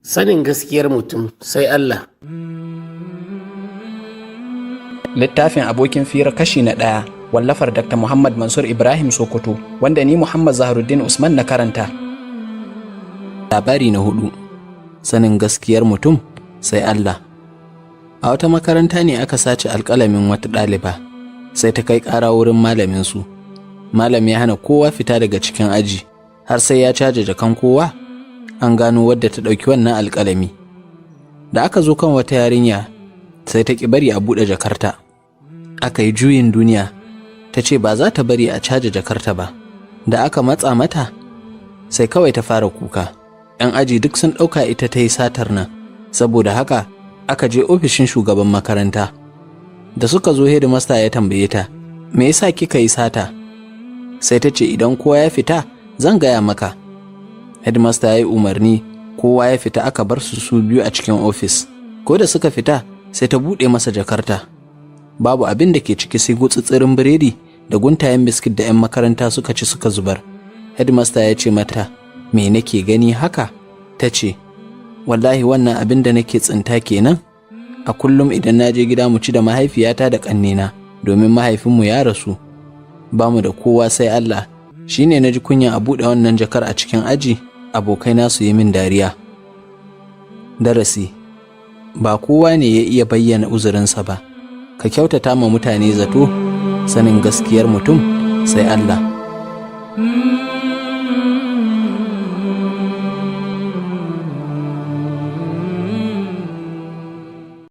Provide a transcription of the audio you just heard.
Sanin gaskiyar mutum sai Allah. Littafin abokin fira kashi na 1 wallafar Dr. Muhammad Mansur Ibrahim Sokoto wanda ni Muhammad Zaharuddin Usman na karanta. Labari na 4. Sanin gaskiyar mutum sai Allah. A wata makaranta ne aka sace alƙalamin wata ɗaliba, sai ta kai ƙara wurin malaminsu. Malam ya hana kowa fita daga cikin aji, har sai ya caje jakan kowa. An gano wadda ta ɗauki wannan alƙalami. Da aka zo kan wata yarinya, sai ta ƙi bari a buɗe jakarta. Aka yi juyin duniya, ta ce ba za ta bari a caje jakarta ba. Da aka matsa mata, sai kawai ta fara kuka. 'Yan aji duk sun ɗauka ita ta yi satar nan, saboda haka aka je ofishin shugaban makaranta. Da suka zo hedimasta ya tambaye ta, me yasa kika yi sata? Sai ta ce idan kowa ya fita, zan gaya maka. Headmaster ya yi umarni, kowa ya fita aka bar su biyu a cikin ofis. Ko da suka fita, sai ta buɗe masa jakarta. Babu abin da ke ciki sai gutsutsirin biredi da guntayen biskit da 'yan makaranta suka ci suka zubar. Headmaster ya ce mata, me nake gani haka? Ta ce, wallahi wannan abin da nake tsinta kenan. A kullum idan na je gida mu ci da mahaifiyata da ƙannena, domin mahaifinmu ya rasu. Ba mu da kowa sai Allah. Shi ne na ji kunya a buɗe wannan jakar a cikin aji, abokaina su yi min dariya. Darasi: ba kowa ne ya iya bayyana uzurinsa ba. Ka kyautata ma mutane zato, sanin gaskiyar mutum sai Allah.